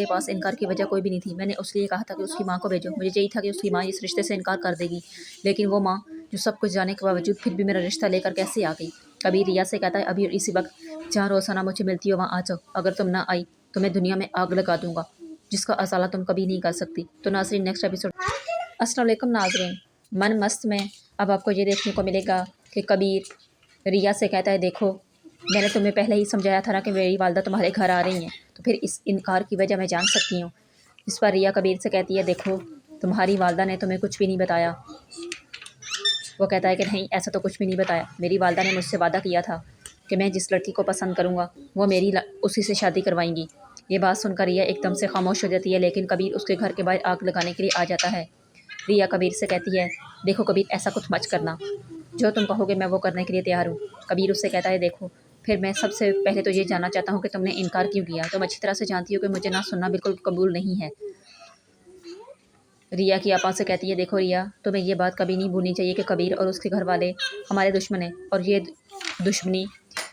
मेरे पास इनकार की वजह कोई भी नहीं थी। मैंने उसलिए कहा था कि उसकी माँ को भेजो। मुझे यही था कि उसकी माँ इस रिश्ते से इनकार कर देगी, लेकिन वो माँ जो सब कुछ जाने के बावजूद फिर भी मेरा रिश्ता लेकर कैसे आ गई। कबीर रिया से कहता है, अभी इसी वक्त जहाँ रोज़ाना मुझे मिलती हो वहाँ आ जाओ। अगर तुम ना आई तो मैं दुनिया में आग लगा दूंगा, जिसका असाला तुम कभी नहीं कर सकती। तो नाज़रीन, नेक्स्ट एपिसोड। अस्सलाम वालेकुम नाज़रीन। मन मस्त में अब आपको ये देखने को मिलेगा कि कबीर रिया से कहता है, देखो मैंने तुम्हें पहले ही समझाया था ना कि मेरी वालदा तुम्हारे घर आ रही हैं, तो फिर इस इनकार की वजह मैं जान सकती हूँ। इस पर रिया कबीर से कहती है, देखो तुम्हारी वालदा ने तुम्हें कुछ भी नहीं बताया। वो कहता है कि नहीं, ऐसा तो कुछ भी नहीं बताया। मेरी वालदा ने मुझसे वादा किया था कि मैं जिस लड़की को पसंद करूँगा वो उसी से शादी करवाएंगी। ये बात सुनकर रिया एकदम से खामोश हो जाती है, लेकिन कबीर उसके घर के बाहर आग लगाने के लिए आ जाता है। रिया कबीर से कहती है, देखो कबीर, ऐसा कुछ मत करना, जो तुम कहोगे मैं वो करने के लिए तैयार हूँ। कबीर उससे कहता है, देखो फिर मैं सबसे पहले तो ये जानना चाहता हूँ कि तुमने इनकार क्यों किया। तुम अच्छी तरह से जानती हो कि मुझे ना सुनना बिल्कुल कबूल नहीं है। रिया की आपा से कहती है, देखो रिया, तुम्हें ये बात कभी नहीं भूलनी चाहिए कि कबीर और उसके घर वाले हमारे दुश्मन हैं, और ये दुश्मनी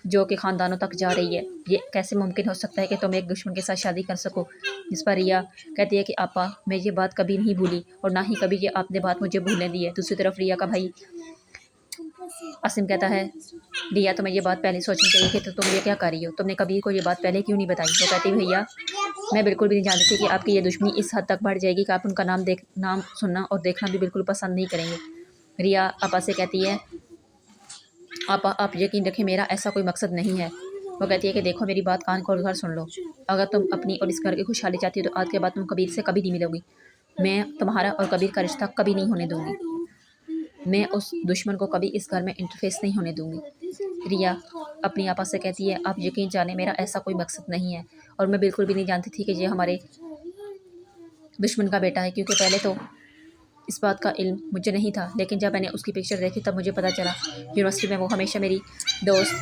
जो कि ख़ानदानों तक जा रही है। ये कैसे मुमकिन हो सकता है कि तुम एक दुश्मन के साथ शादी कर सको। जिस पर रिया कहती है कि आपा, मैं ये बात कभी नहीं भूली और ना ही कभी ये आपने बात मुझे भूलने दी है। दूसरी तरफ रिया का भाई असीम कहता है, रिया तुम्हें ये बात पहले सोचनी चाहिए कि तुम ये क्या कर रही हो। तुमने कबीर को ये बात पहले क्यों नहीं बताई। वो कहती, भैया मैं बिल्कुल भी नहीं जानती थी कि आपकी ये दुश्मनी इस हद तक बढ़ जाएगी कि आप उनका नाम सुनना और देखना भी बिल्कुल पसंद नहीं करेंगे। रिया आपा से कहती है, आपा आप यकीन रखें, मेरा ऐसा कोई मकसद नहीं है। वो कहती है कि देखो मेरी बात कान खोल कर सुन लो। अगर तुम अपनी और इस घर की खुशहाली चाहती हो तो आज के बाद तुम कबीर से कभी नहीं मिलोगी। मैं तुम्हारा और कबीर का रिश्ता कभी नहीं होने दूंगी। मैं उस दुश्मन को कभी इस घर में इंटरफेस नहीं होने दूंगी। रिया अपनी आपा से कहती है, आप यकीन जाने मेरा ऐसा कोई मकसद नहीं है, और मैं बिल्कुल भी नहीं जानती थी कि ये हमारे दुश्मन का बेटा है, क्योंकि पहले तो इस बात का इल्म मुझे नहीं था, लेकिन जब मैंने उसकी पिक्चर देखी तब मुझे पता चला। यूनिवर्सिटी में वो हमेशा मेरी दोस्त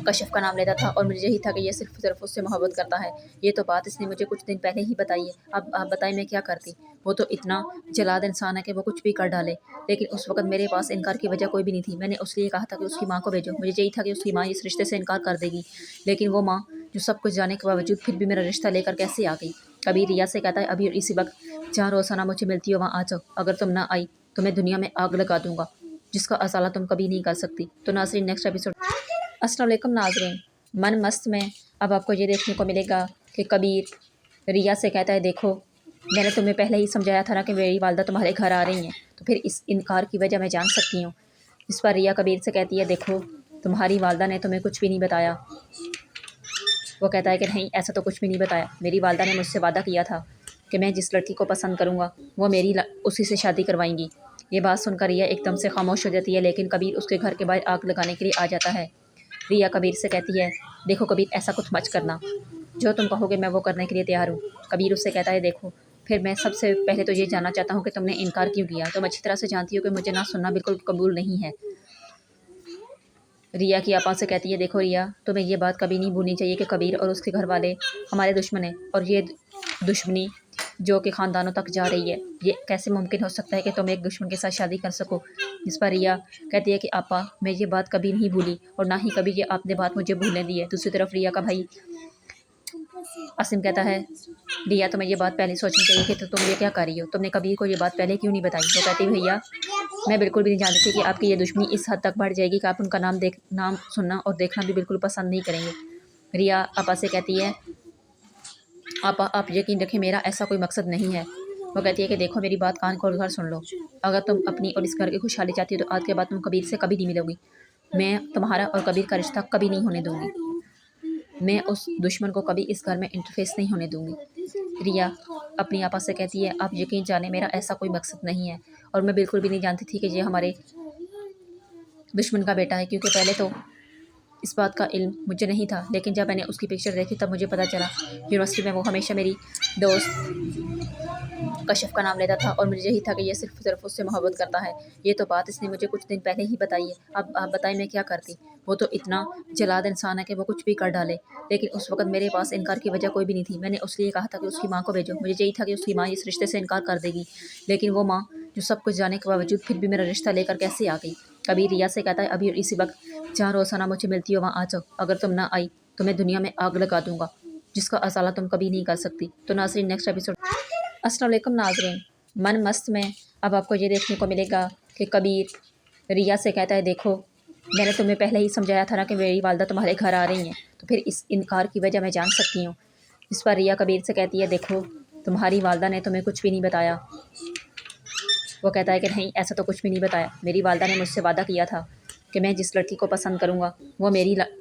कश्यप का नाम लेता था और मुझे यही था कि ये सिर्फ उससे मोहब्बत करता है। ये तो बात इसने मुझे कुछ दिन पहले ही बताई है। अब आप बताएं मैं क्या करती। वो तो इतना जलाद इंसान है कि वो कुछ भी कर डाले, लेकिन उस वक्त मेरे पास इनकार की वजह कोई भी नहीं थी। मैंने उसलिए कहा था कि उसकी माँ को भेजो। मुझे यही था कि उसकी माँ इस रिश्ते से इनकार कर देगी, लेकिन वो माँ जो सब कुछ जाने के बावजूद फिर भी मेरा रिश्ता लेकर कैसे आ गई। कबीर रिया से कहता है, अभी इसी वक्त जहाँ रोज़ाना मुझे मिलती हो वहाँ आ जाओ। अगर तुम ना आई तो मैं दुनिया में आग लगा दूंगा, जिसका असाला तुम कभी नहीं कर सकती। तो नाज़रीन, नेक्स्ट एपिसोड। अस्सलाम वालेकुम नाज़रीन। मन मस्त में अब आपको ये देखने को मिलेगा कि कबीर रिया से कहता है, देखो मैंने तुम्हें पहले ही समझाया था ना कि मेरी वालदा तुम्हारे घर आ रही हैं, तो फिर इस इनकार की वजह मैं जान सकती हूँ। इस पर रिया कबीर से कहती है, देखो तुम्हारी वालदा ने तुम्हें कुछ भी नहीं बताया। वो कहता है कि नहीं, ऐसा तो कुछ भी नहीं बताया। मेरी वालदा ने मुझसे वादा किया था कि मैं जिस लड़की को पसंद करूँगा वो उसी से शादी करवाएंगी। ये बात सुनकर रिया एकदम से खामोश हो जाती है, लेकिन कबीर उसके घर के बाहर आग लगाने के लिए आ जाता है। रिया कबीर से कहती है, देखो कबीर, ऐसा कुछ मत करना, जो तुम कहोगे मैं वो करने के लिए तैयार हूँ। कबीर उससे कहता है, देखो फिर मैं सबसे पहले तो ये जानना चाहता हूँ कि तुमने इनकार क्यों किया। तुम अच्छी तरह से जानती हो कि मुझे ना सुनना बिल्कुल कबूल नहीं है। रिया की आपा से कहती है, देखो रिया, तुम्हें ये बात कभी नहीं भूलनी चाहिए कि कबीर और उसके घर वाले हमारे दुश्मन हैं, और ये दुश्मनी जो कि ख़ानदानों तक जा रही है। ये कैसे मुमकिन हो सकता है कि तुम एक दुश्मन के साथ शादी कर सको। जिस पर रिया कहती है कि आपा, मैं ये बात कभी नहीं भूली और ना ही कभी ये आपने बात मुझे भूलने दी है। दूसरी तरफ रिया का भाई असीम कहता है, रिया तुम्हें ये बात पहले सोचनी चाहिए कि तुम ये क्या कर रही हो। तुमने कबीर को ये बात पहले क्यों नहीं बताई। वो कहती, भैया मैं बिल्कुल भी नहीं जानती थी कि आपकी ये दुश्मनी इस हद तक बढ़ जाएगी कि आप उनका नाम सुनना और देखना भी बिल्कुल पसंद नहीं करेंगे। रिया आपा से कहती है, आपा आप यकीन रखें, मेरा ऐसा कोई मकसद नहीं है। वो कहती है कि देखो मेरी बात कान खोल कर सुन लो। अगर तुम अपनी और इस घर की खुशहाली चाहती हो तो आज के बाद तुम कबीर से कभी नहीं मिलोगी। मैं तुम्हारा और कबीर का रिश्ता कभी नहीं होने दूंगी। मैं उस दुश्मन को कभी इस घर में इंटरफेस नहीं होने दूंगी। रिया अपनी आपा से कहती है, आप यकीन जाने मेरा ऐसा कोई मकसद नहीं है, और मैं बिल्कुल भी नहीं जानती थी कि ये हमारे दुश्मन का बेटा है, क्योंकि पहले तो इस बात का इल्म मुझे नहीं था, लेकिन जब मैंने उसकी पिक्चर देखी तब मुझे पता चला। यूनिवर्सिटी में वो हमेशा मेरी दोस्त कश्यप का नाम लेता था और मुझे यही था कि ये सिर्फ उससे मोहब्बत करता है। ये तो बात इसने मुझे कुछ दिन पहले ही बताई है। अब आप बताएं मैं क्या करती। वो तो इतना जलाद इंसान है कि वो कुछ भी कर डाले, लेकिन उस वक्त मेरे पास इनकार की वजह कोई भी नहीं थी। मैंने उसलिए कहा था कि उसकी माँ को भेजो। मुझे यही था कि उसकी माँ इस रिश्ते से इनकार कर देगी, लेकिन वो माँ जो सब कुछ जाने के बावजूद फिर भी मेरा रिश्ता लेकर कैसे आ गई। कबीर रिया से कहता है, अभी इसी वक्त जहाँ रोज़ाना मुझे मिलती हो वहाँ आ जाओ। अगर तुम ना आई तो मैं दुनिया में आग लगा दूंगा, जिसका असाला तुम कभी नहीं कर सकती। तो नाज़रीन, नेक्स्ट एपिसोड। अस्सलाम वालेकुम नाज़रीन, मन मस्त में अब आपको ये देखने को मिलेगा कि कबीर रिया से कहता है, देखो मैंने तुम्हें पहले ही समझाया था ना कि मेरी वालदा तुम्हारे घर आ रही हैं, तो फिर इस इनकार की वजह मैं जान सकती हूँ। इस पर रिया कबीर से कहती है, देखो तुम्हारी वालदा ने तुम्हें कुछ भी नहीं बताया। वो कहता है कि नहीं, ऐसा तो कुछ भी नहीं बताया। मेरी वालदा ने मुझसे वादा किया था कि मैं जिस लड़की को पसंद करूँगा वो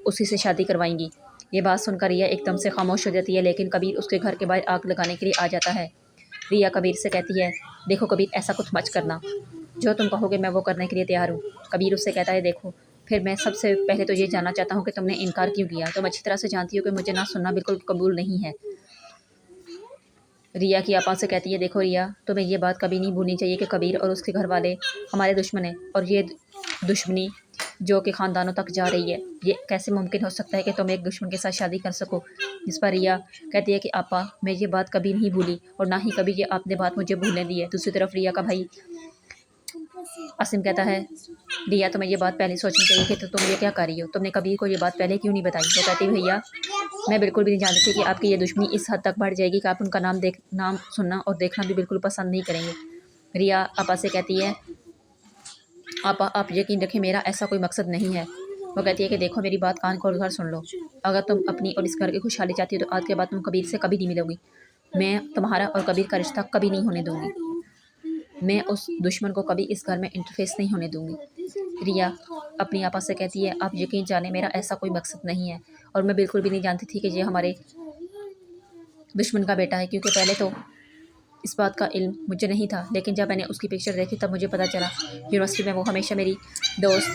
उसी से शादी करवाएंगी। ये बात सुनकर रिया एकदम से खामोश हो जाती है, लेकिन कबीर उसके घर के बाहर आग लगाने के लिए आ जाता है। रिया कबीर से कहती है, देखो कबीर, ऐसा कुछ मत करना, जो तुम कहोगे मैं वो करने के लिए तैयार हूँ। कबीर उससे कहता है, देखो फिर मैं सबसे पहले तो ये जानना चाहता हूँ कि तुमने इनकार क्यों किया। तुम अच्छी तरह से जानती हो कि मुझे ना सुनना बिल्कुल कबूल नहीं है। रिया की आपा से कहती है, देखो रिया, तुम्हें ये बात कभी नहीं भूलनी चाहिए कि कबीर और उसके घर वाले हमारे दुश्मन हैं, और ये दुश्मनी जो कि ख़ानदानों तक जा रही है। ये कैसे मुमकिन हो सकता है कि तुम एक दुश्मन के साथ शादी कर सको। जिस पर रिया कहती है कि आपा, मैं ये बात कभी नहीं भूली और ना ही कभी ये आपने बात मुझे भूलने दी है। दूसरी तरफ रिया का भाई असीम कहता है, रिया तुम्हें ये बात पहले सोचनी चाहिए कि तुम ये क्या कर रही हो। तुमने कबीर को ये बात पहले क्यों नहीं बताई। वो कहती, भैया मैं बिल्कुल भी नहीं जानती थी कि आपकी ये दुश्मनी इस हद तक बढ़ जाएगी कि आप उनका नाम सुनना और देखना भी बिल्कुल पसंद नहीं करेंगे। रिया आपा से कहती है, आपा आप यकीन रखें, मेरा ऐसा कोई मकसद नहीं है। वो कहती है कि देखो मेरी बात कान खोल कर सुन लो। अगर तुम अपनी और इस घर की खुशहाली चाहती हो तो आज के बाद तुम कबीर से कभी नहीं मिलोगी। मैं तुम्हारा और कबीर का रिश्ता कभी नहीं होने दूंगी। मैं उस दुश्मन को कभी इस घर में इंटरफेस नहीं होने दूंगी। रिया अपनी आपा से कहती है, आप यकीन जाने मेरा ऐसा कोई मकसद नहीं है, और मैं बिल्कुल भी नहीं जानती थी कि ये हमारे दुश्मन का बेटा है, क्योंकि पहले तो इस बात का इल्म मुझे नहीं था, लेकिन जब मैंने उसकी पिक्चर देखी तब मुझे पता चला। यूनिवर्सिटी में वो हमेशा मेरी दोस्त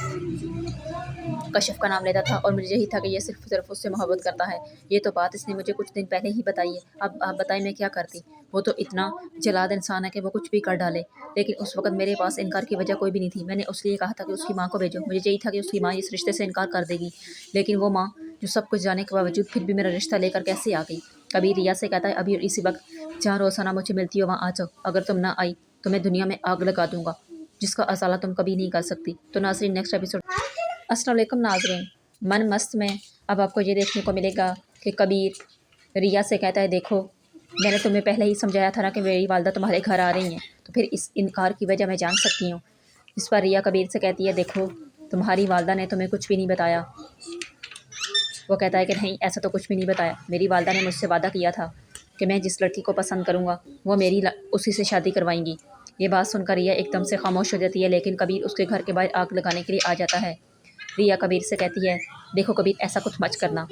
कश्यप का नाम लेता था और मुझे यही था कि ये सिर्फ उससे मोहब्बत करता है। ये तो बात इसने मुझे कुछ दिन पहले ही बताई है। अब आप बताएं मैं क्या करती। वो तो इतना जलाद इंसान है कि वो कुछ भी कर डाले, लेकिन उस वक्त मेरे पास इनकार की वजह कोई भी नहीं थी। मैंने उसलिए कहा था कि उसकी माँ को भेजो। मुझे यही था कि उसकी माँ इस रिश्ते से इनकार कर देगी, लेकिन वो माँ जो सब कुछ जाने के बावजूद फिर भी मेरा रिश्ता लेकर कैसे आ गई। कबीर रिया से कहता है, अभी इसी वक्त जहाँ रोज़ाना मुझे मिलती हो वहाँ आ जाओ। अगर तुम ना आई तो मैं दुनिया में आग लगा दूंगा, जिसका असाला तुम कभी नहीं कर सकती। तो नाज़रीन, नेक्स्ट एपिसोड। अस्सलाम वालेकुम नाज़रीन, मन मस्त में अब आपको ये देखने को मिलेगा कि कबीर रिया से कहता है, देखो मैंने तुम्हें पहले ही समझाया था ना कि मेरी वालदा तुम्हारे घर आ रही हैं, तो फिर इस इनकार की वजह मैं जान सकती हूँ। इस पर रिया कबीर से कहती है, देखो तुम्हारी वालदा ने तुम्हें कुछ भी नहीं बताया। वो कहता है कि नहीं, ऐसा तो कुछ भी नहीं बताया। मेरी वालदा ने मुझसे वादा किया था कि मैं जिस लड़की को पसंद करूँगा वो उसी से शादी करवाएंगी। ये बात सुनकर रिया एकदम से खामोश हो जाती है, लेकिन कबीर उसके घर के बाहर आग लगाने के लिए आ जाता है। रिया कबीर से कहती है, देखो कबीर, ऐसा कुछ मत करना,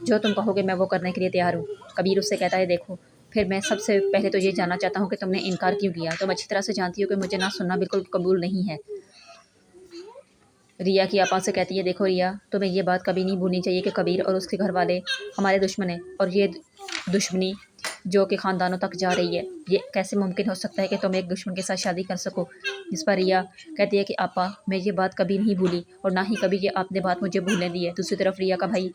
जो तुम कहोगे मैं वो करने के लिए तैयार हूँ। कबीर उससे कहता है, देखो फिर मैं सबसे पहले तो ये जानना चाहता हूँ कि तुमने इनकार क्यों किया। तुम अच्छी तरह से जानती हो कि मुझे ना सुनना बिल्कुल कबूल नहीं है। रिया की आपा से कहती है, देखो रिया, तुम्हें ये बात कभी नहीं भूलनी चाहिए कि कबीर और उसके घर वाले हमारे दुश्मन हैं, और ये दुश्मनी जो कि ख़ानदानों तक जा रही है। ये कैसे मुमकिन हो सकता है कि तुम एक दुश्मन के साथ शादी कर सको। जिस पर रिया कहती है कि आपा, मैं ये बात कभी नहीं भूली और ना ही कभी ये आपने बात मुझे भूलने दी है। दूसरी तरफ रिया का भाई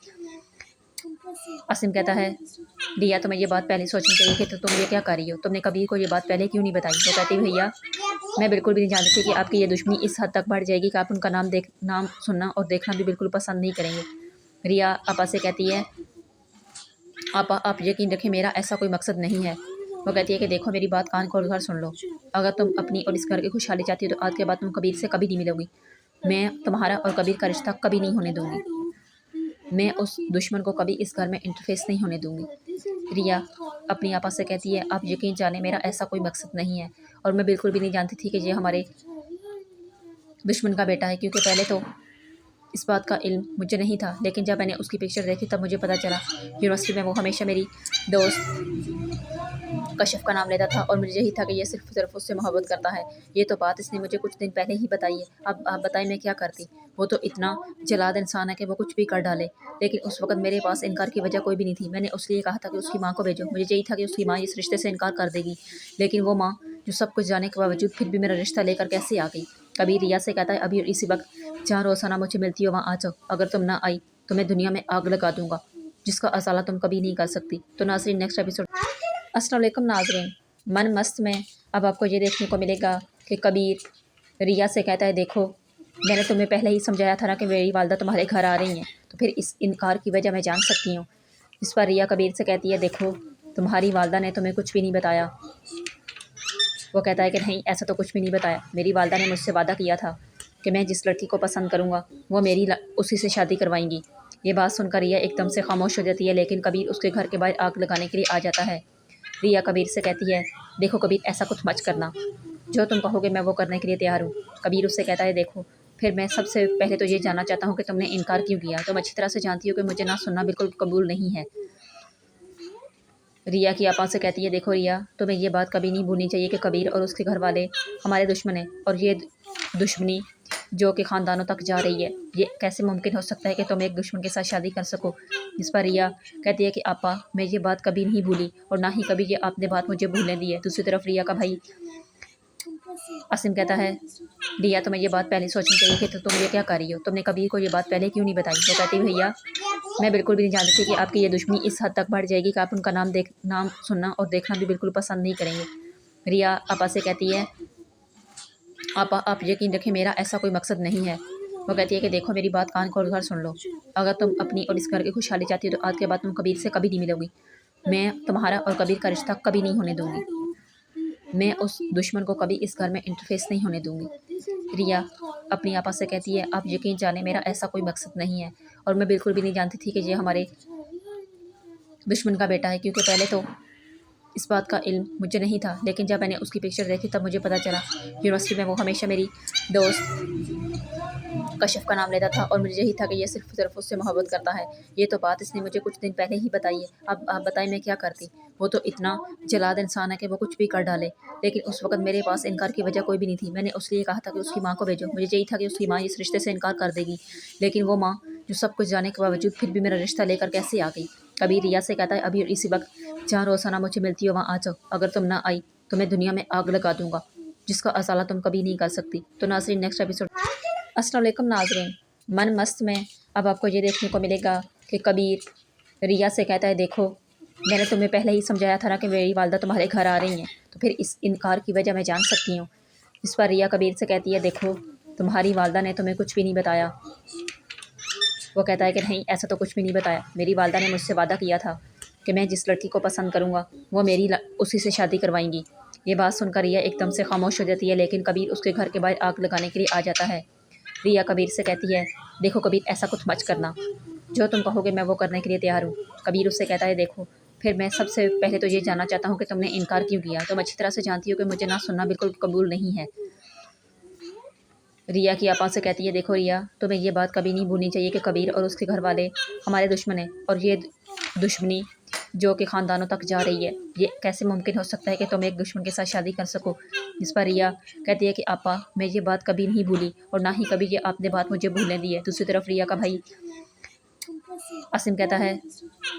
असीम कहता है, रिया तुम्हें ये बात पहले सोचनी चाहिए कि तुम ये क्या कर रही हो। तुमने कबीर को ये बात पहले क्यों नहीं बताई। वो कहती, भैया मैं बिल्कुल भी नहीं जानती थी कि आपकी ये दुश्मनी इस हद तक बढ़ जाएगी कि आप उनका नाम सुनना और देखना भी बिल्कुल पसंद नहीं करेंगे। रिया आपा से कहती है, आपा आप यकीन रखें, मेरा ऐसा कोई मकसद नहीं है। वो कहती है कि देखो मेरी बात कान खोल कर सुन लो। अगर तुम अपनी और इस घर की खुशहाली चाहती हो तो आज के बाद तुम कबीर से कभी नहीं मिलोगी। मैं तुम्हारा और कबीर का रिश्ता कभी नहीं होने दूंगी। मैं उस दुश्मन को कभी इस घर में इंटरफेस नहीं होने दूंगी। रिया अपनी आपा से कहती है, आप यकीन जाने मेरा ऐसा कोई मकसद नहीं है, और मैं बिल्कुल भी नहीं जानती थी कि ये हमारे दुश्मन का बेटा है, क्योंकि पहले तो इस बात का इल्म मुझे नहीं था, लेकिन जब मैंने उसकी पिक्चर देखी तब मुझे पता चला। यूनिवर्सिटी में वो हमेशा मेरी दोस्त कश्यप का नाम लेता था और मुझे यही था कि ये सिर्फ उससे मोहब्बत करता है। ये तो बात इसने मुझे कुछ दिन पहले ही बताई है। अब आप बताएं मैं क्या करती। वो तो इतना जलाद इंसान है कि वो कुछ भी कर डाले, लेकिन उस वक्त मेरे पास इनकार की वजह कोई भी नहीं थी। मैंने उसलिए कहा था कि उसकी माँ को भेजो। मुझे यही था कि उसकी माँ इस रिश्ते से इनकार कर देगी, लेकिन वो माँ जो सब कुछ जाने के बावजूद फिर भी मेरा रिश्ता लेकर कैसे आ गई। कभी रिया से कहता है, अभी इसी वक्त जहाँ रोज़ाना मुझे मिलती हो वहाँ आ जाओ। अगर तुम ना आई तो मैं दुनिया में आग लगा दूंगा, जिसका असाला तुम कभी नहीं कर सकती। तो नाज़रीन, नेक्स्ट एपिसोड। अस्सलाम वालेकुम नाज़रीन, मन मस्त में अब आपको ये देखने को मिलेगा कि कबीर रिया से कहता है, देखो मैंने तुम्हें पहले ही समझाया था ना कि मेरी वालदा तुम्हारे घर आ रही हैं, तो फिर इस इनकार की वजह मैं जान सकती हूँ। इस पर रिया कबीर से कहती है, देखो तुम्हारी वालदा ने तुम्हें कुछ भी नहीं बताया। वो कहता है कि नहीं, ऐसा तो कुछ भी नहीं बताया। मेरी वालदा ने मुझसे वादा किया था कि मैं जिस लड़की को पसंद करूँगा वो उसी से शादी करवाएंगी। ये बात सुनकर रिया एकदम से खामोश हो जाती है, लेकिन कबीर उसके घर के बाहर आग लगाने के लिए आ जाता है। रिया कबीर से कहती है, देखो कबीर, ऐसा कुछ मत करना, जो तुम कहोगे मैं वो करने के लिए तैयार हूँ। कबीर उससे कहता है, देखो फिर मैं सबसे पहले तो ये जानना चाहता हूँ कि तुमने इनकार क्यों किया। तुम अच्छी तरह से जानती हो कि मुझे ना सुनना बिल्कुल कबूल नहीं है। रिया की आपा से कहती है, देखो रिया, तुम्हें ये बात कभी नहीं भूलनी चाहिए कि कबीर और उसके घर वाले हमारे दुश्मन हैं, और ये दुश्मनी जो कि ख़ानदानों तक जा रही है, ये कैसे मुमकिन हो सकता है कि तुम एक दुश्मन के साथ शादी कर सको। इस पर रिया कहती है कि आपा, मैं ये बात कभी नहीं भूली और ना ही कभी ये आपने बात मुझे भूलने दी है। दूसरी तरफ रिया का भाई असीम कहता है, रिया, तुम्हें ये बात पहले सोचनी चाहिए कि तुम ये क्या कर रही हो। तुमने कबीर को ये बात पहले क्यों नहीं बताई। वो कहती है, भैया मैं बिल्कुल भी नहीं जानती थी कि आपकी ये दुश्मनी इस हद तक बढ़ जाएगी कि आप उनका नाम सुनना और देखना भी बिल्कुल पसंद नहीं करेंगे। रिया आपा से कहती है, आपा आप यकीन रखें, मेरा ऐसा कोई मकसद नहीं है। वो कहती है कि देखो मेरी बात कान खोल कर सुन लो, अगर तुम अपनी और इस घर की खुशहाली चाहती हो तो आज के बाद तुम कबीर से कभी नहीं मिलोगी। मैं तुम्हारा और कबीर का रिश्ता कभी नहीं होने दूंगी। मैं उस दुश्मन को कभी इस घर में इंटरफेस नहीं होने दूंगी। रिया अपनी आपा से कहती है, आप यकीन जाने मेरा ऐसा कोई मकसद नहीं है, और मैं बिल्कुल भी नहीं जानती थी कि ये हमारे दुश्मन का बेटा है, क्योंकि पहले तो इस बात का इल्म मुझे नहीं था, लेकिन जब मैंने उसकी पिक्चर देखी तब मुझे पता चला। यूनिवर्सिटी में वो हमेशा मेरी दोस्त कश्यप का नाम लेता था और मुझे यही था कि ये सिर्फ उससे मोहब्बत करता है। ये तो बात इसने मुझे कुछ दिन पहले ही बताई है। अब आप बताएं मैं क्या करती। वो तो इतना जलाद इंसान है कि वो कुछ भी कर डाले, लेकिन उस वक्त मेरे पास इनकार की वजह कोई भी नहीं थी। मैंने उसलिए कहा था कि उसकी माँ को भेजो। मुझे यही था कि उसकी माँ इस रिश्ते से इनकार कर देगी, लेकिन वो माँ जो सब कुछ जाने के बावजूद फिर भी मेरा रिश्ता लेकर कैसे आ गई। कभी रिया से कहता है, अभी इसी वक्त जहाँ रोजाना मुझे मिलती हो वहाँ आ जाओ। अगर तुम ना आई तो मैं दुनिया में आग लगा दूंगा, जिसका असाला तुम कभी नहीं कर सकती। तो नाज़रीन, नेक्स्ट एपिसोड। अस्सलाम वालेकुम नाज़रीन, मन मस्त में अब आपको ये देखने को मिलेगा कि कबीर रिया से कहता है, देखो मैंने तुम्हें पहले ही समझाया था ना कि मेरी वालदा तुम्हारे घर आ रही हैं, तो फिर इस इनकार की वजह मैं जान सकती हूँ। इस पर रिया कबीर से कहती है, देखो तुम्हारी वालदा ने तुम्हें कुछ भी नहीं बताया। वो कहता है कि नहीं, ऐसा तो कुछ भी नहीं बताया। मेरी वालदा ने मुझसे वादा किया था कि मैं जिस लड़की को पसंद करूँगा वो उसी से शादी करवाएंगी। ये बात सुनकर रिया एकदम से खामोश हो जाती है, लेकिन कबीर उसके घर के बाहर आग लगाने के लिए आ जाता है। रिया कबीर से कहती है, देखो कबीर, ऐसा कुछ मत करना, जो तुम कहोगे मैं वो करने के लिए तैयार हूँ। कबीर उससे कहता है, देखो फिर मैं सबसे पहले तो ये जानना चाहता हूँ कि तुमने इनकार क्यों किया। तुम अच्छी तरह से जानती हो कि मुझे ना सुनना बिल्कुल कबूल नहीं है। रिया की आपा से कहती है, देखो रिया, तुम्हें ये बात कभी नहीं भूलनी चाहिए कि कबीर और उसके घर वाले हमारे दुश्मन हैं, और ये दुश्मनी जो कि ख़ानदानों तक जा रही है, ये कैसे मुमकिन हो सकता है कि तुम एक दुश्मन के साथ शादी कर सको। इस पर रिया कहती है कि आपा, मैं ये बात कभी नहीं भूली और ना ही कभी ये आपने बात मुझे भूलने दी है। दूसरी तरफ रिया का भाई असीम कहता है,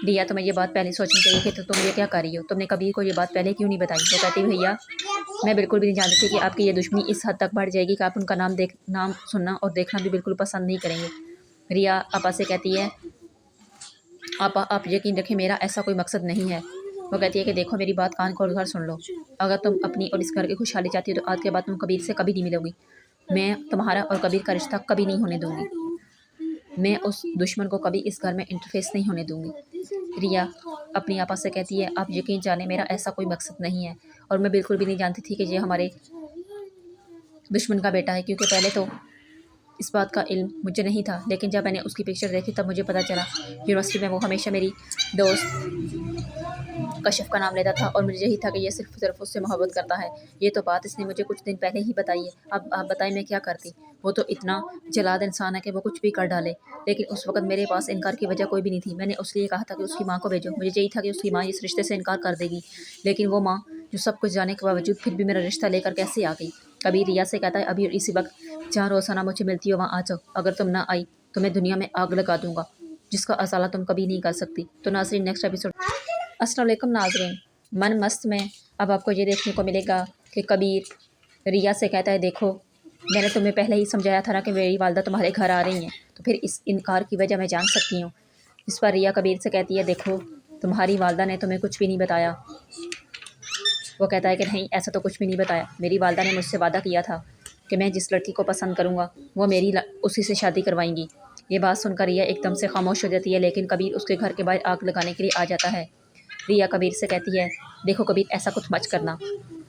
रिया, तुम्हें ये बात पहले सोचनी चाहिए कि तुम ये क्या कर रही हो। तुमने कबीर को ये बात पहले क्यों नहीं बताई। वो कहती है, भैया मैं बिल्कुल भी नहीं जानती थी कि आपकी ये दुश्मनी इस हद तक बढ़ जाएगी कि आप उनका नाम सुनना और देखना भी बिल्कुल पसंद नहीं करेंगे। रिया आपा से कहती है, आपा आप यकीन रखें, मेरा ऐसा कोई मकसद नहीं है। वो कहती है कि देखो मेरी बात कान खोल कर सुन लो, अगर तुम अपनी और इस घर की खुशहाली चाहती हो तो आज के बाद तुम कबीर से कभी नहीं मिलोगी। मैं तुम्हारा और कबीर का रिश्ता कभी नहीं होने दूंगी। मैं उस दुश्मन को कभी इस घर में इंटरफेस नहीं होने दूंगी। रिया अपनी आपा से कहती है, आप यकीन जाने मेरा ऐसा कोई मकसद नहीं है, और मैं बिल्कुल भी नहीं जानती थी कि ये हमारे दुश्मन का बेटा है, क्योंकि पहले तो इस बात का इल्म मुझे नहीं था, लेकिन जब मैंने उसकी पिक्चर देखी तब मुझे पता चला। यूनिवर्सिटी में वो हमेशा मेरी दोस्त कश्यप का नाम लेता था और मुझे यही था कि ये सिर्फ उससे मोहब्बत करता है। ये तो बात इसने मुझे कुछ दिन पहले ही बताई है। अब आप बताएं मैं क्या करती। वो तो इतना जलाद इंसान है कि वो कुछ भी कर डाले, लेकिन उस वक्त मेरे पास इनकार की वजह कोई भी नहीं थी। मैंने उसलिए कहा था कि उसकी माँ को भेजो। मुझे यही था कि उसकी माँ इस रिश्ते से इनकार कर देगी, लेकिन वो माँ जो सब कुछ जाने के बावजूद फिर भी मेरा रिश्ता लेकर कैसे आ गई। कभी रिया से कहता है, अभी इसी वक्त जहाँ रोजाना मुझे मिलती हो वहाँ आ जाओ। अगर तुम ना आई तो मैं दुनिया में आग लगा दूंगा, जिसका असाला तुम कभी नहीं कर सकती। तो नाज़रीन, नेक्स्ट एपिसोड। अस्सलाम वालेकुम नाज़रीन, मन मस्त में अब आपको ये देखने को मिलेगा कि कबीर रिया से कहता है, देखो मैंने तुम्हें पहले ही समझाया था ना कि मेरी वालदा तुम्हारे घर आ रही हैं, तो फिर इस इनकार की वजह मैं जान सकती हूँ। इस पर रिया कबीर से कहती है, देखो तुम्हारी वालदा ने तुम्हें कुछ भी नहीं बताया। वो कहता है कि नहीं, ऐसा तो कुछ भी नहीं बताया। मेरी वालदा ने मुझसे वादा किया था कि मैं जिस लड़की को पसंद करूँगा वो उसी से शादी करवाएंगी। ये बात सुनकर रिया एकदम से खामोश हो जाती है, लेकिन कबीर उसके घर के बाहर आग लगाने के लिए आ जाता है। रिया कबीर से कहती है, देखो कबीर, ऐसा कुछ मत करना,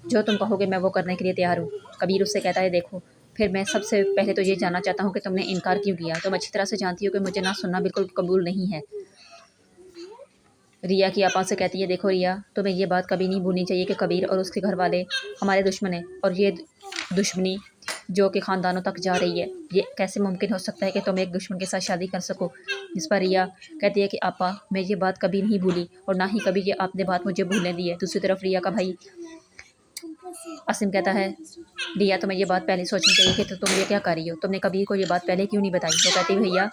जो तुम कहोगे मैं वो करने के लिए तैयार हूँ। कबीर उससे कहता है, देखो फिर मैं सबसे पहले तो ये जानना चाहता हूँ कि तुमने इनकार क्यों किया। तुम अच्छी तरह से जानती हो कि मुझे ना सुनना बिल्कुल कबूल नहीं है। रिया की आपा से कहती है, देखो रिया, तुम्हें ये बात कभी नहीं भूलनी चाहिए कि कबीर और उसके घर वाले हमारे दुश्मन हैं, और ये दुश्मनी जो कि ख़ानदानों तक जा रही है, ये कैसे मुमकिन हो सकता है कि तुम एक दुश्मन के साथ शादी कर सको। जिस पर रिया कहती है कि आपा, मैं ये बात कभी नहीं भूली और ना ही कभी ये आपने बात मुझे भूलने दी है। दूसरी तरफ रिया का भाई असीम कहता है, रिया, तुम्हें ये बात पहले सोचनी चाहिए कि तुम ये क्या कर रही हो। तुमने कबीर को ये बात पहले क्यों नहीं बताई। वो कहती है, भैया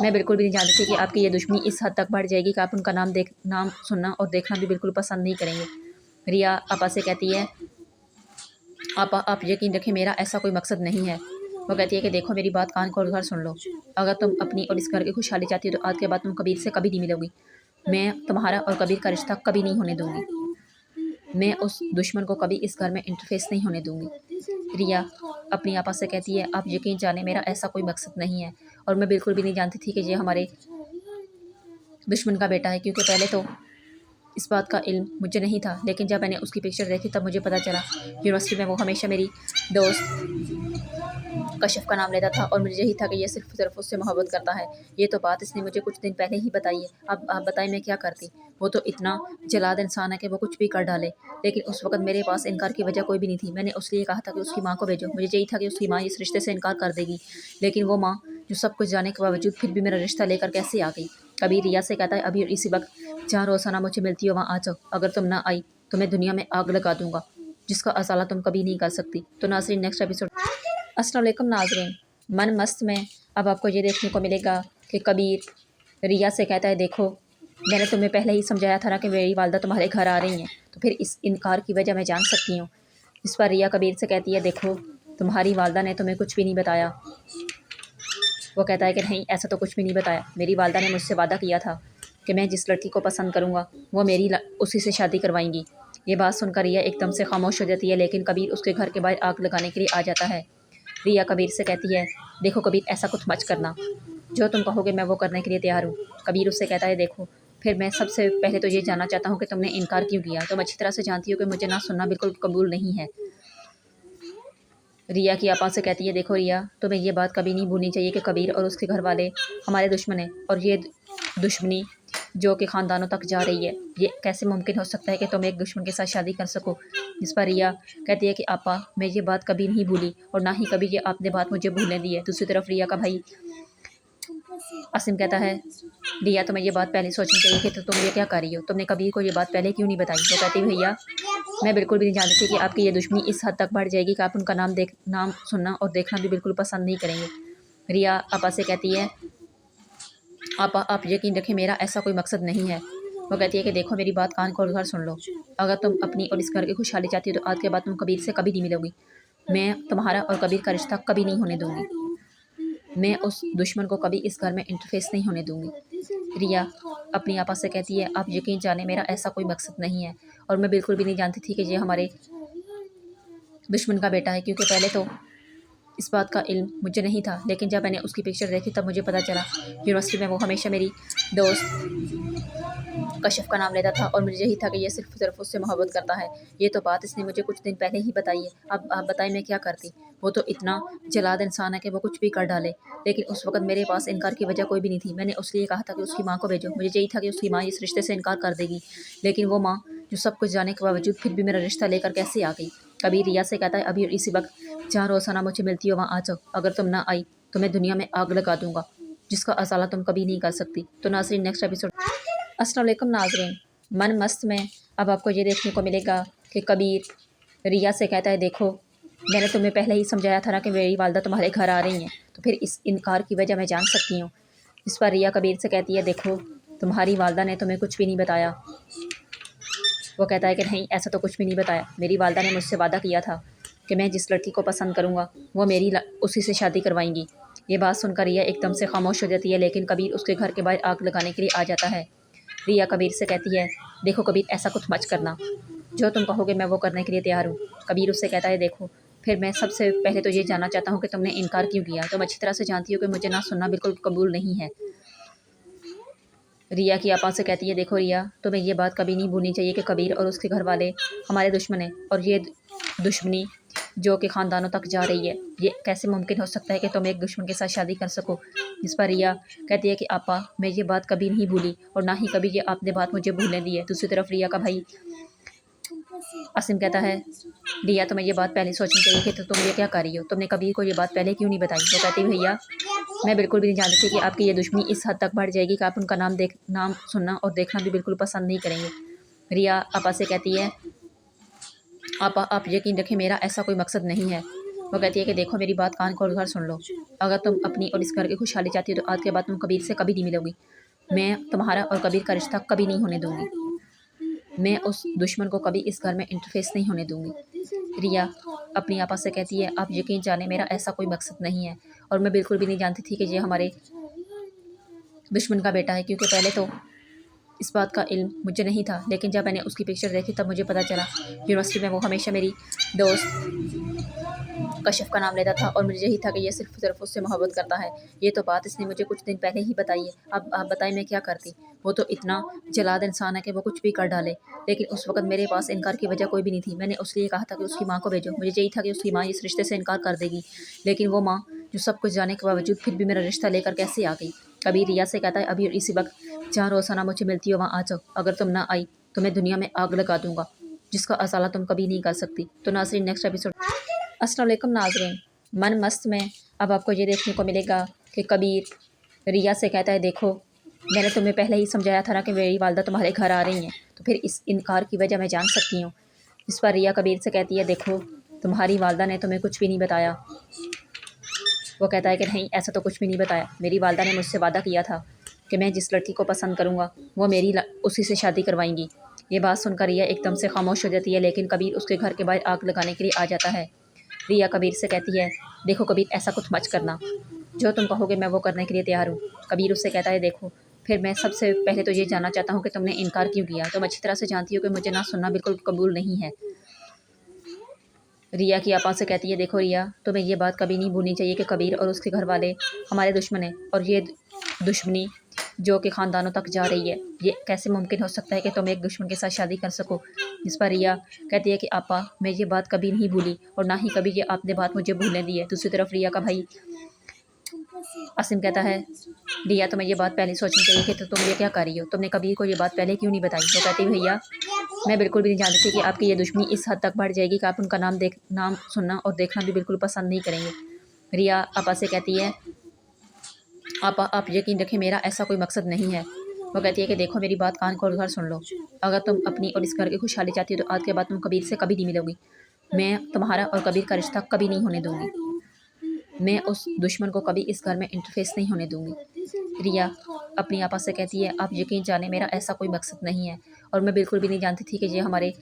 मैं बिल्कुल भी नहीं जानती थी कि आपकी ये दुश्मनी इस हद तक बढ़ जाएगी कि आप उनका नाम सुनना और देखना भी बिल्कुल पसंद नहीं करेंगे। रिया आपा से कहती है, आपा आप यकीन रखें, मेरा ऐसा कोई मकसद नहीं है। वो कहती है कि देखो, मेरी बात कान खोल कर सुन लो। अगर तुम अपनी और इस घर की खुशहाली चाहती हो तो आज के बाद तुम कबीर से कभी नहीं मिलोगी। मैं तुम्हारा और कबीर का रिश्ता कभी नहीं होने दूंगी। मैं उस दुश्मन को कभी इस घर में इंटरफेस नहीं होने दूंगी। रिया अपनी आपा से कहती है, आप यकीन जाने, मेरा ऐसा कोई मकसद नहीं है और मैं बिल्कुल भी नहीं जानती थी कि ये हमारे दुश्मन का बेटा है, क्योंकि पहले तो इस बात का इल्म मुझे नहीं था, लेकिन जब मैंने उसकी पिक्चर देखी तब मुझे पता चला। यूनिवर्सिटी में वो हमेशा मेरी दोस्त कश्यप का नाम लेता था और मुझे यही था कि ये सिर्फ उससे मोहब्बत करता है। ये तो बात इसने मुझे कुछ दिन पहले ही बताई है। अब आप बताएं मैं क्या करती। वो तो इतना जलाद इंसान है कि वो कुछ भी कर डाले, लेकिन उस वक्त मेरे पास इनकार की वजह कोई भी नहीं थी। मैंने उसके लिए कहा था कि उसकी माँ को भेजो। मुझे यही था कि उसकी माँ इस रिश्ते से इनकार कर देगी, लेकिन वो माँ जो सब कुछ जाने के बावजूद फिर भी मेरा रिश्ता लेकर कैसे आ गई। कभी रिया से कहता है, अभी इसी वक्त जहाँ रोजाना मुझे मिलती हो वहाँ आ जाओ। अगर तुम ना आई तो मैं दुनिया में आग लगा दूंगा, जिसका असाला तुम कभी नहीं कर सकती। तो नाज़रीन, नेक्स्ट एपिसोड। अस्सलाम वालेकुम नाज़रीन, मन मस्त में अब आपको ये देखने को मिलेगा कि कबीर रिया से कहता है, देखो मैंने तुम्हें पहले ही समझाया था ना कि मेरी वालदा तुम्हारे घर आ रही हैं, तो फिर इस इनकार की वजह मैं जान सकती हूँ। इस पर रिया कबीर से कहती है, देखो तुम्हारी वालदा ने तुम्हें कुछ भी नहीं बताया। वो कहता है कि नहीं, ऐसा तो कुछ भी नहीं बताया। मेरी वालदा ने मुझसे वादा किया था कि मैं जिस लड़की को पसंद करूँगा वो उसी से शादी करवाएंगी। ये बात सुनकर रिया एकदम से खामोश हो जाती है, लेकिन कबीर उसके घर के बाहर आग लगाने के लिए आ जाता है। रिया कबीर से कहती है, देखो कबीर, ऐसा कुछ मत करना, जो तुम कहोगे मैं वो करने के लिए तैयार हूँ। कबीर उससे कहता है, देखो फिर मैं सबसे पहले तो ये जानना चाहता हूँ कि तुमने इनकार क्यों किया। तुम अच्छी तरह से जानती हो कि मुझे ना सुनना बिल्कुल कबूल नहीं है। रिया की आपा से कहती है, देखो रिया, तुम्हें ये बात कभी नहीं भूलनी चाहिए कि कबीर और उसके घर वाले हमारे दुश्मन हैं, और ये दुश्मनी जो कि ख़ानदानों तक जा रही है, ये कैसे मुमकिन हो सकता है कि तुम एक दुश्मन के साथ शादी कर सको। जिस पर रिया कहती है कि आपा, मैं ये बात कभी नहीं भूली और ना ही कभी ये आपने बात मुझे भूलने दी है। दूसरी तरफ रिया का भाई असीम कहता है, रिया, तुम्हें ये बात पहले सोचनी चाहिए कि तुम ये क्या कर रही हो। तुमने कबीर को ये बात पहले क्यों नहीं बताई। वो कहती है, भैया मैं बिल्कुल भी नहीं जानती थी कि आपकी ये दुश्मनी इस हद तक बढ़ जाएगी कि आप उनका नाम सुनना और देखना भी बिल्कुल पसंद नहीं करेंगे। रिया आपा से कहती है, आपा आप यकीन रखें, मेरा ऐसा कोई मकसद नहीं है। वो कहती है कि देखो, मेरी बात कान खोल कर सुन लो। अगर तुम अपनी और इस घर की खुशहाली चाहती हो तो आज के बाद तुम कबीर से कभी नहीं मिलोगी। मैं तुम्हारा और कबीर का रिश्ता कभी नहीं होने दूंगी। मैं उस दुश्मन को कभी इस घर में इंटरफेस नहीं होने दूंगी। रिया अपनी आपा से कहती है, आप यकीन जाने, मेरा ऐसा कोई मकसद नहीं है और मैं बिल्कुल भी नहीं जानती थी कि ये हमारे दुश्मन का बेटा है, क्योंकि पहले तो इस बात का इल्म मुझे नहीं था, लेकिन जब मैंने उसकी पिक्चर देखी तब मुझे पता चला। यूनिवर्सिटी में वो हमेशा मेरी दोस्त कश्यप का नाम लेता था और मुझे यही था कि ये सिर्फ उससे मोहब्बत करता है। ये तो बात इसने मुझे कुछ दिन पहले ही बताई है। अब आप बताएं मैं क्या करती। वो तो इतना जलाद इंसान है कि वो कुछ भी कर डाले, लेकिन उस वक्त मेरे पास इनकार की वजह कोई भी नहीं थी। मैंने उसके लिए कहा था कि उसकी माँ को भेजो। मुझे यही था कि उसकी माँ इस रिश्ते से इनकार कर देगी, लेकिन वो माँ जो सब कुछ जाने के बावजूद फिर भी मेरा रिश्ता लेकर कैसे आ गई। कबीर रिया से कहता है, अभी इसी वक्त जहाँ रोजाना मुझे मिलती हो वहाँ आ जाओ। अगर तुम ना आई तो मैं दुनिया में आग लगा दूंगा, जिसका असाला तुम कभी नहीं कर सकती। तो नाज़रीन, नेक्स्ट एपिसोड। अस्सलाम वालेकुम नाज़रीन, मन मस्त में अब आपको ये देखने को मिलेगा कि कबीर रिया से कहता है, देखो मैंने तुम्हें पहले ही समझाया था ना कि मेरी वालदा तुम्हारे घर आ रही हैं, तो फिर इस इनकार की वजह मैं जान सकती हूँ। इस पर रिया कबीर से कहती है, देखो तुम्हारी वालदा ने तुम्हें कुछ भी नहीं बताया। वो कहता है कि नहीं, ऐसा तो कुछ भी नहीं बताया। मेरी वालदा ने मुझसे वादा किया था कि मैं जिस लड़की को पसंद करूँगा वो उसी से शादी करवाएंगी। ये बात सुनकर रिया एकदम से खामोश हो जाती है, लेकिन कबीर उसके घर के बाहर आग लगाने के लिए आ जाता है। रिया कबीर से कहती है, देखो कबीर, ऐसा कुछ मत करना, जो तुम कहोगे मैं वो करने के लिए तैयार हूँ। कबीर उससे कहता है, देखो फिर मैं सबसे पहले तो ये जानना चाहता हूँ कि तुमने इनकार क्यों किया। तुम अच्छी तरह से जानती हो कि मुझे ना सुनना बिल्कुल कबूल नहीं है। रिया की आपा से कहती है, देखो रिया, तुम्हें ये बात कभी नहीं भूलनी चाहिए कि कबीर और उसके घर वाले हमारे दुश्मन हैं, और ये दुश्मनी जो कि ख़ानदानों तक जा रही है, ये कैसे मुमकिन हो सकता है कि तुम एक दुश्मन के साथ शादी कर सको। जिस पर रिया कहती है कि आपा, मैं ये बात कभी नहीं भूली और ना ही कभी ये आपने बात मुझे भूलने दी है। दूसरी तरफ रिया का भाई असीम कहता है, रिया, तुम्हें ये बात पहले सोचनी चाहिए कि तुम ये क्या कर रही हो। तुमने कबीर को ये बात पहले क्यों नहीं बताई। वो कहती है, भैया, मैं बिल्कुल भी नहीं जानती थी कि आपकी ये दुश्मनी इस हद तक बढ़ जाएगी कि आप उनका नाम सुनना और देखना भी बिल्कुल पसंद नहीं करेंगे। रिया आपा से कहती है, आपा, आप यकीन रखें, मेरा ऐसा कोई मकसद नहीं है। वो कहती है कि देखो, मेरी बात कान खोल कर सुन लो। अगर तुम अपनी और इस घर की खुशहाली चाहती हो तो आज के बाद तुम कबीर से कभी नहीं मिलोगी। मैं तुम्हारा और कबीर का रिश्ता कभी नहीं होने दूंगी। मैं उस दुश्मन को कभी इस घर में इंटरफेस नहीं होने दूंगी। रिया अपनी आपा से कहती है, आप यकीन जाने, मेरा ऐसा कोई मकसद नहीं है और मैं बिल्कुल भी नहीं जानती थी कि ये हमारे दुश्मन का बेटा है, क्योंकि पहले तो इस बात का इल्म मुझे नहीं था, लेकिन जब मैंने उसकी पिक्चर देखी तब मुझे पता चला। यूनिवर्सिटी में वो हमेशा मेरी दोस्त कश्यप का नाम लेता था और मुझे यही था कि ये सिर्फ उससे मोहब्बत करता है। ये तो बात इसने मुझे कुछ दिन पहले ही बताई है। अब आप बताएं मैं क्या करती। वो तो इतना जलाद इंसान है कि वो कुछ भी कर डाले, लेकिन उस वक्त मेरे पास इनकार की वजह कोई भी नहीं थी। मैंने उसलिए कहा था कि उसकी माँ को भेजो। मुझे यही था कि उसकी माँ इस रिश्ते से इनकार कर देगी, लेकिन वो माँ जो सब कुछ जाने के बावजूद फिर भी मेरा रिश्ता लेकर कैसे आ गई। कभी रिया से कहता है, अभी इसी वक्त जहाँ रोज़ाना मुझे मिलती हो वहाँ आ जाओ। अगर तुम ना आई तो मैं दुनिया में आग लगा दूंगा, जिसका असाला तुम कभी नहीं कर सकती। तो नाज़रीन, नेक्स्ट एपिसोड। अस्सलाम वालेकुम नाज़रीन, मन मस्त में अब आपको ये देखने को मिलेगा कि कबीर रिया से कहता है, देखो, मैंने तुम्हें पहले ही समझाया था ना कि मेरी वालदा तुम्हारे घर आ रही हैं, तो फिर इस इनकार की वजह मैं जान सकती हूँ। इस पर रिया कबीर से कहती है, देखो, तुम्हारी वालदा ने तुम्हें कुछ भी नहीं बताया। वो कहता है कि नहीं, ऐसा तो कुछ भी नहीं बताया। मेरी वालदा ने मुझसे वादा किया था कि मैं जिस लड़की को पसंद करूँगा वो उसी से शादी करवाएंगी। ये बात सुनकर रिया एकदम से खामोश हो जाती है, लेकिन कबीर उसके घर के बाहर आग लगाने के लिए आ जाता है। रिया कबीर से कहती है, देखो कबीर, ऐसा कुछ मत करना। जो तुम कहोगे मैं वो करने के लिए तैयार हूँ। कबीर उससे कहता है, देखो, फिर मैं सबसे पहले तो ये जानना चाहता हूँ कि तुमने इनकार क्यों किया। तुम अच्छी तरह से जानती हो कि मुझे ना सुनना बिल्कुल कबूल नहीं है। रिया की आपा से कहती है, देखो रिया, तुम्हें ये बात कभी नहीं भूलनी चाहिए कि कबीर और उसके घर वाले हमारे दुश्मन हैं, और ये दुश्मनी जो कि ख़ानदानों तक जा रही है, ये कैसे मुमकिन हो सकता है कि तुम एक दुश्मन के साथ शादी कर सको। जिस पर रिया कहती है कि आपा, मैं ये बात कभी नहीं भूली और ना ही कभी ये आपने बात मुझे भूलने दी है। दूसरी तरफ रिया का भाई असीम कहता है, रिया, तुम्हें ये बात पहले सोचनी चाहिए कि तुम ये क्या कर रही हो। तुमने कबीर को ये बात पहले क्यों नहीं बताई। वो कहती है, भैया, मैं बिल्कुल भी नहीं जानती थी कि आपकी ये दुश्मनी इस हद तक बढ़ जाएगी कि आप उनका नाम सुनना और देखना भी बिल्कुल पसंद नहीं करेंगे। रिया आपा से कहती है, आपा, आप यकीन रखें, मेरा ऐसा कोई मकसद नहीं है। वो कहती है कि देखो, मेरी बात कान खोल कर सुन लो। अगर तुम अपनी और इस घर की खुशहाली चाहती हो तो आज के बाद तुम कबीर से कभी नहीं मिलोगी। मैं तुम्हारा और कबीर का रिश्ता कभी नहीं होने दूंगी। मैं उस दुश्मन को कभी इस घर में इंटरफेस नहीं होने दूंगी। रिया अपनी आपा से कहती है, आप यकीन जाने, मेरा ऐसा कोई मकसद नहीं है और मैं बिल्कुल भी नहीं जानती थी कि ये हमारे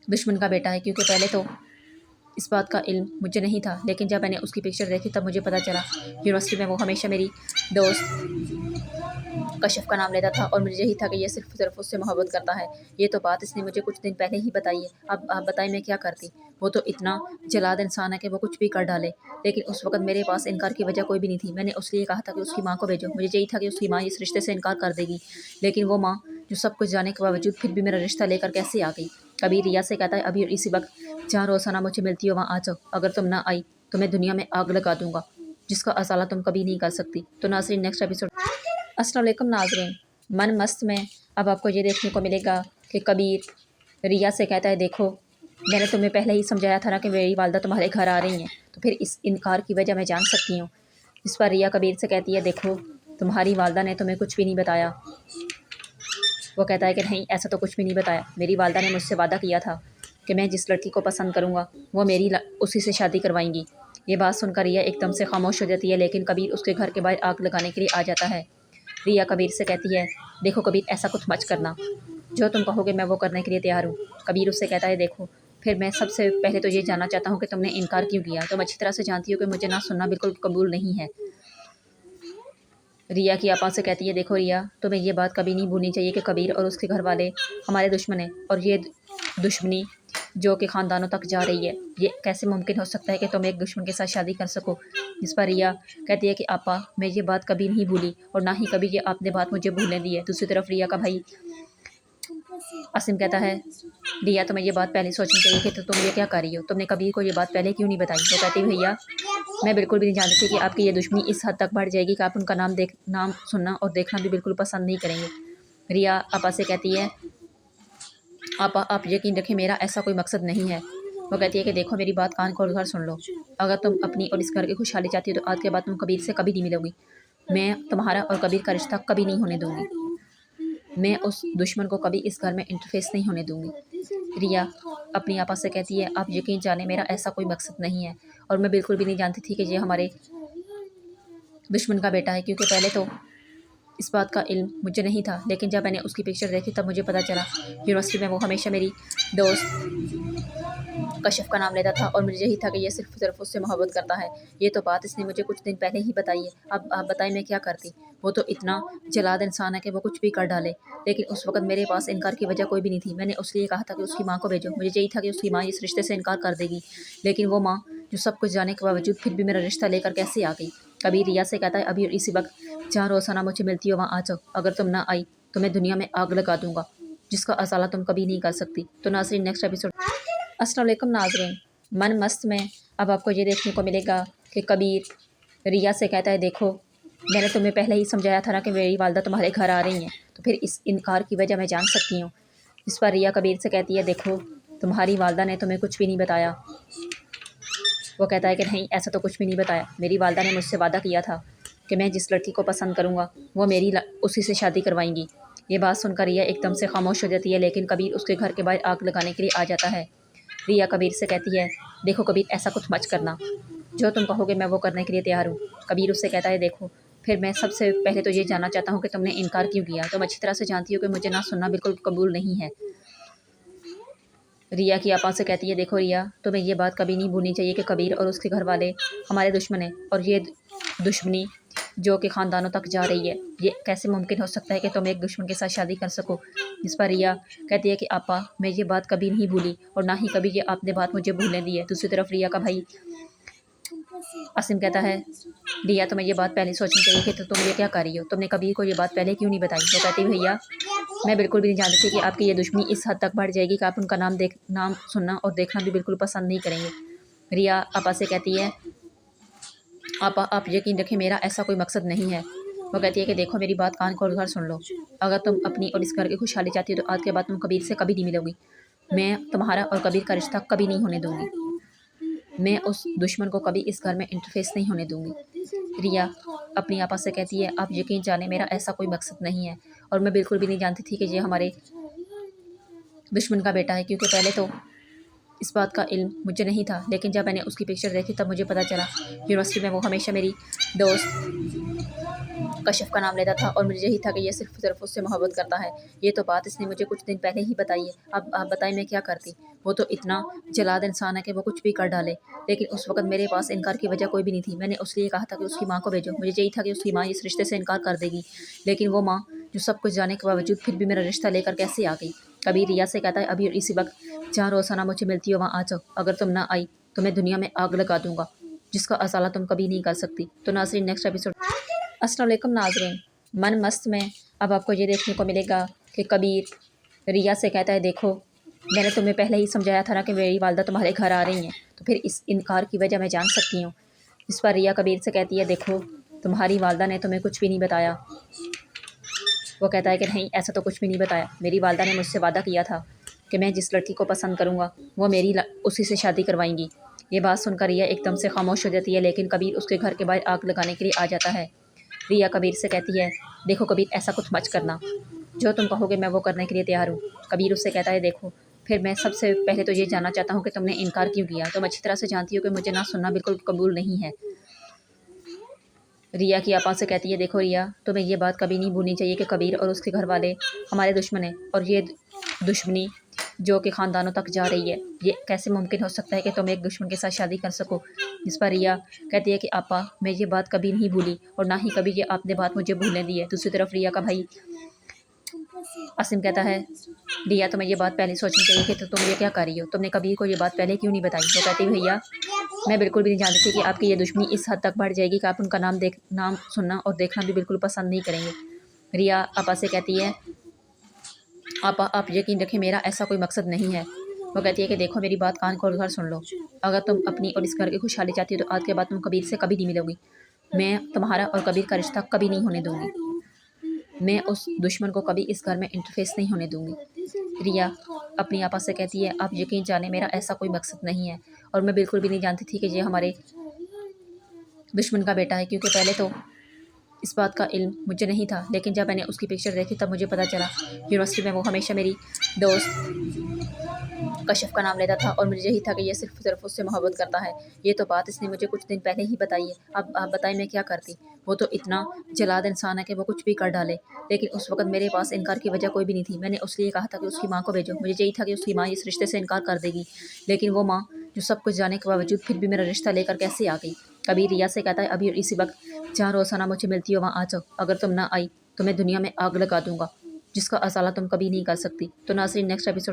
दुश्मन का बेटा है, क्योंकि पहले तो इस बात का इल्म मुझे नहीं था, लेकिन जब मैंने उसकी पिक्चर देखी तब मुझे पता चला। यूनिवर्सिटी में वो हमेशा मेरी दोस्त कश्यप का नाम लेता था और मुझे यही था कि ये सिर्फ उससे मोहब्बत करता है। ये तो बात इसने मुझे कुछ दिन पहले ही बताई है। अब आप बताएं मैं क्या करती। वो तो इतना जलाद इंसान है कि वो कुछ भी कर डाले, लेकिन उस वक्त मेरे पास इनकार की वजह कोई भी नहीं थी। मैंने उसलिए कहा था कि उसकी माँ को भेजो। मुझे यही था कि उसकी माँ इस रिश्ते से इनकार कर देगी, लेकिन वो माँ जो सब कुछ जाने के बावजूद फिर भी मेरा रिश्ता लेकर कैसे आ गई। कभी रिया से कहता है, अभी इसी वक्त जहाँ रोज़ाना मुझे मिलती हो वहाँ आ जाओ। अगर तुम ना आई तो मैं दुनिया में आग लगा दूंगा, जिसका असाला तुम कभी नहीं कर सकती। तो नाज़रीन, नेक्स्ट एपिसोड। अस्सलाम वालेकुम नाज़रीन, मन मस्त में अब आपको ये देखने को मिलेगा कि कबीर रिया से कहता है, देखो, मैंने तुम्हें पहले ही समझाया था ना कि मेरी वालदा तुम्हारे घर आ रही हैं, तो फिर इस इनकार की वजह मैं जान सकती हूँ। इस पर रिया कबीर से कहती है, देखो, तुम्हारी वालदा ने तुम्हें कुछ भी नहीं बताया। वो कहता है कि नहीं, ऐसा तो कुछ भी नहीं बताया। मेरी वालदा ने मुझसे वादा किया था कि मैं जिस लड़की को पसंद करूँगा वो उसी से शादी करवाएंगी। ये बात सुनकर रिया एकदम से खामोश हो जाती है, लेकिन कबीर उसके घर के बाहर आग लगाने के लिए आ जाता है। रिया कबीर से कहती है, देखो कबीर, ऐसा कुछ मत करना। जो तुम कहोगे मैं वो करने के लिए तैयार हूँ। कबीर उससे कहता है, देखो, फिर मैं सबसे पहले तो ये जानना चाहता हूँ कि तुमने इनकार क्यों किया। तुम अच्छी तरह से जानती हो कि मुझे ना सुनना बिल्कुल कबूल नहीं है। रिया की आपा से कहती है, देखो रिया, तुम्हें ये बात कभी नहीं भूलनी चाहिए कि कबीर और उसके घर वाले हमारे दुश्मन हैं, और ये दुश्मनी जो कि ख़ानदानों तक जा रही है। ये कैसे मुमकिन हो सकता है कि तुम एक दुश्मन के साथ शादी कर सको। जिस पर रिया कहती है कि आपा मैं ये बात कभी नहीं भूली और ना ही कभी ये आपने बात मुझे भूलने दी है। दूसरी तरफ रिया का भाई असीम कहता है रिया तुम्हें ये बात पहले सोचनी चाहिए कि तुम ये क्या कर रही हो, तुमने कबीर को ये बात पहले क्यों नहीं बताई। वो कहती भैया मैं बिल्कुल भी नहीं जानती थी कि आपकी ये दुश्मनी इस हद तक बढ़ जाएगी कि आप उनका नाम सुनना और देखना भी बिल्कुल पसंद नहीं करेंगे। रिया आपा से कहती है आपा आप यकीन रखें मेरा ऐसा कोई मकसद नहीं है। वो कहती है कि देखो मेरी बात कान खोल कर सुन लो, अगर तुम अपनी और इस घर की खुशहाली चाहती हो तो आज के बाद तुम कबीर से कभी नहीं मिलोगी। मैं तुम्हारा और कबीर का रिश्ता कभी नहीं होने दूंगी। मैं उस दुश्मन को कभी इस घर में इंटरफेस नहीं होने दूंगी। रिया अपनी आपा से कहती है आप यकीन जाने मेरा ऐसा कोई मकसद नहीं है और मैं बिल्कुल भी नहीं जानती थी कि ये हमारे दुश्मन का बेटा है, क्योंकि पहले तो इस बात का इल्म मुझे नहीं था, लेकिन जब मैंने उसकी पिक्चर देखी तब मुझे पता चला। यूनिवर्सिटी में वो हमेशा मेरी दोस्त कश्यप का नाम लेता था और मुझे यही था कि ये सिर्फ उससे मोहब्बत करता है। ये तो बात इसने मुझे कुछ दिन पहले ही बताई है। अब आप बताएं मैं क्या करती। वो तो इतना जलाद इंसान है कि वो कुछ भी कर डाले, लेकिन उस वक्त मेरे पास इनकार की वजह कोई भी नहीं थी। मैंने उसके लिए कहा था कि उसकी माँ को भेजो। मुझे यही था कि उसकी माँ इस रिश्ते से इनकार कर देगी, लेकिन वो माँ जो सब कुछ जाने के बावजूद फिर भी मेरा रिश्ता लेकर कैसे आ गई। कभी रिया से कहता है अभी इसी वक्त जहाँ रोजाना मुझे मिलती हो वहाँ आ जाओ, अगर तुम ना आई तो मैं दुनिया में आग लगा दूंगा जिसका असाला तुम कभी नहीं कर सकती। तो नाज़रीन नेक्स्ट एपिसोड। अस्सलाम वालेकुम नाज़रीन, मन मस्त में अब आपको ये देखने को मिलेगा कि कबीर रिया से कहता है देखो मैंने तुम्हें पहले ही समझाया था ना कि मेरी वालदा तुम्हारे घर आ रही हैं, तो फिर इस इनकार की वजह मैं जान सकती हूँ। इस पर रिया कबीर से कहती है देखो तुम्हारी वालदा ने तुम्हें कुछ भी नहीं बताया। वो कहता है कि नहीं ऐसा तो कुछ भी नहीं बताया, मेरी वालदा ने मुझसे वादा किया था कि मैं जिस लड़की को पसंद करूँगा वो उसी से शादी करवाएंगी। ये बात सुनकर रिया एकदम से खामोश हो जाती है, लेकिन कबीर उसके घर के बाहर आग लगाने के लिए आ जाता है। रिया कबीर से कहती है देखो कबीर ऐसा कुछ मत करना, जो तुम कहोगे मैं वो करने के लिए तैयार हूँ। कबीर उससे कहता है देखो फिर मैं सबसे पहले तो ये जानना चाहता हूँ कि तुमने इनकार क्यों किया। तुम अच्छी तरह से जानती हो कि मुझे ना सुनना बिल्कुल कबूल नहीं है। रिया की आपा से कहती है देखो रिया तुम्हें ये बात कभी नहीं भूलनी चाहिए कि कबीर और उसके घर वाले हमारे दुश्मन हैं और ये दुश्मनी जो कि ख़ानदानों तक जा रही है। ये कैसे मुमकिन हो सकता है कि तुम एक दुश्मन के साथ शादी कर सको। जिस पर रिया कहती है कि आपा मैं ये बात कभी नहीं भूली और ना ही कभी ये आपने बात मुझे भूलने दी है। दूसरी तरफ रिया का भाई असीम कहता है रिया तुम्हें ये बात पहले सोचनी चाहिए कि तुम ये क्या कर रही हो, तुमने कबीर को ये बात पहले क्यों नहीं बताई। वो कहती भैया मैं बिल्कुल भी नहीं जानती थी कि आपकी ये दुश्मनी इस हद तक बढ़ जाएगी कि आप उनका नाम सुनना और देखना भी बिल्कुल पसंद नहीं करेंगे। रिया आपा से कहती है आपा आप यकीन रखें मेरा ऐसा कोई मकसद नहीं है। वो कहती है कि देखो मेरी बात कान खोल कर सुन लो, अगर तुम अपनी और इस घर की खुशहाली चाहती हो तो आज के बाद तुम कबीर से कभी नहीं मिलोगी। मैं तुम्हारा और कबीर का रिश्ता कभी नहीं होने दूंगी। मैं उस दुश्मन को कभी इस घर में इंटरफेस नहीं होने दूंगी। रिया अपनी आपा से कहती है आप यकीन जाने मेरा ऐसा कोई मकसद नहीं है और मैं बिल्कुल भी नहीं जानती थी कि ये हमारे दुश्मन का बेटा है, क्योंकि पहले तो इस बात का इल्म मुझे नहीं था, लेकिन जब मैंने उसकी पिक्चर देखी तब मुझे पता चला। यूनिवर्सिटी में वो हमेशा मेरी दोस्त कश्यप का नाम लेता था और मुझे यही था कि ये सिर्फ उससे मोहब्बत करता है। ये तो बात इसने मुझे कुछ दिन पहले ही बताई है। अब आप बताएं मैं क्या करती। वो तो इतना जलाद इंसान है कि वो कुछ भी कर डाले, लेकिन उस वक्त मेरे पास इनकार की वजह कोई भी नहीं थी। मैंने उसके लिए कहा था कि उसकी माँ को भेजो। मुझे यही था कि उसकी माँ इस रिश्ते से इनकार कर देगी, लेकिन वो माँ जो सब कुछ जाने के बावजूद फिर भी मेरा रिश्ता लेकर कैसे आ गई। कभी रिया से कहता है अभी इसी वक्त जहाँ रोजाना मुझे मिलती हो वहाँ आ जाओ, अगर तुम ना आई तो मैं दुनिया में आग लगा दूंगा जिसका असाला तुम कभी नहीं कर सकती। तो नाज़रीन नेक्स्ट एपिसोड। अस्सलाम वालेकुम नाज़रीन, मन मस्त में अब आपको ये देखने को मिलेगा कि कबीर रिया से कहता है देखो मैंने तुम्हें पहले ही समझाया था ना कि मेरी वालदा तुम्हारे घर आ रही हैं, तो फिर इस इनकार की वजह मैं जान सकती हूँ। इस पर रिया कबीर से कहती है देखो तुम्हारी वालदा ने तुम्हें कुछ भी नहीं बताया। वो कहता है कि नहीं ऐसा तो कुछ भी नहीं बताया, मेरी वालदा ने मुझसे वादा किया था कि मैं जिस लड़की को पसंद करूँगा वो उसी से शादी करवाएंगी। ये बात सुनकर रिया एकदम से खामोश हो जाती है, लेकिन कबीर उसके घर के बाहर आग लगाने के लिए आ जाता है। रिया कबीर से कहती है देखो कबीर ऐसा कुछ मत करना, जो तुम कहोगे मैं वो करने के लिए तैयार हूँ। कबीर उससे कहता है देखो फिर मैं सबसे पहले तो ये जानना चाहता हूँ कि तुमने इनकार क्यों किया। तुम अच्छी तरह से जानती हो कि मुझे ना सुनना बिल्कुल कबूल नहीं है। रिया की आपा से कहती है देखो रिया तुम्हें ये बात कभी नहीं भूलनी चाहिए कि कबीर और उसके घर वाले हमारे दुश्मन हैं और ये दुश्मनी जो कि ख़ानदानों तक जा रही है। ये कैसे मुमकिन हो सकता है कि तुम एक दुश्मन के साथ शादी कर सको। जिस पर रिया कहती है कि आपा मैं ये बात कभी नहीं भूली और ना ही कभी ये आपने बात मुझे भूलने दी है। दूसरी तरफ रिया का भाई आसिम कहता है, रिया तुम्हें ये बात पहले सोचनी चाहिए कि तुम ये क्या कर रही हो, तुमने कबीर को ये बात पहले क्यों नहीं बताई। वो कहती है, भैया मैं बिल्कुल भी नहीं जानती थी कि आपकी ये दुश्मनी इस हद तक बढ़ जाएगी कि आप उनका नाम सुनना और देखना भी बिल्कुल पसंद नहीं करेंगे। रिया आपा से कहती है, आपा आप यकीन रखें मेरा ऐसा कोई मकसद नहीं है। वो कहती है कि देखो मेरी बात कान खोल कर सुन लो, अगर तुम अपनी और इस घर की खुशहाली चाहती हो तो आज के बाद तुम कबीर से कभी नहीं मिलोगी। मैं तुम्हारा और कबीर का रिश्ता कभी नहीं होने दूंगी। मैं उस दुश्मन को कभी इस घर में इंटरफेस नहीं होने दूंगी। रिया अपनी आपा से कहती है, आप यकीन जाने मेरा ऐसा कोई मकसद नहीं है और मैं बिल्कुल भी नहीं जानती थी कि ये हमारे दुश्मन का बेटा है, क्योंकि पहले तो इस बात का इल्म मुझे नहीं था, लेकिन जब मैंने उसकी पिक्चर देखी तब मुझे पता चला। यूनिवर्सिटी में वो हमेशा मेरी दोस्त कश्यप का नाम लेता था और मुझे यही था कि ये सिर्फ उससे मोहब्बत करता है। ये तो बात इसने मुझे कुछ दिन पहले ही बताई है। अब आप बताएं मैं क्या करती। वो तो इतना जलाद इंसान है कि वो कुछ भी कर डाले, लेकिन उस वक्त मेरे पास इनकार की वजह कोई भी नहीं थी। मैंने उसके लिए कहा था कि उसकी माँ को भेजो। मुझे यही था कि उसकी माँ इस रिश्ते से इनकार कर देगी, लेकिन वो माँ जो सब कुछ जाने के बावजूद फिर भी मेरा रिश्ता लेकर कैसे आ गई। कबीर रिया से कहता है, अभी इसी वक्त जहाँ रोजाना मुझे मिलती हो वहाँ आ जाओ। अगर तुम ना आई तो मैं दुनिया में आग लगा दूंगा जिसका असाला तुम कभी नहीं कर सकती। तो नाज़रीन, नेक्स्ट एपिसोड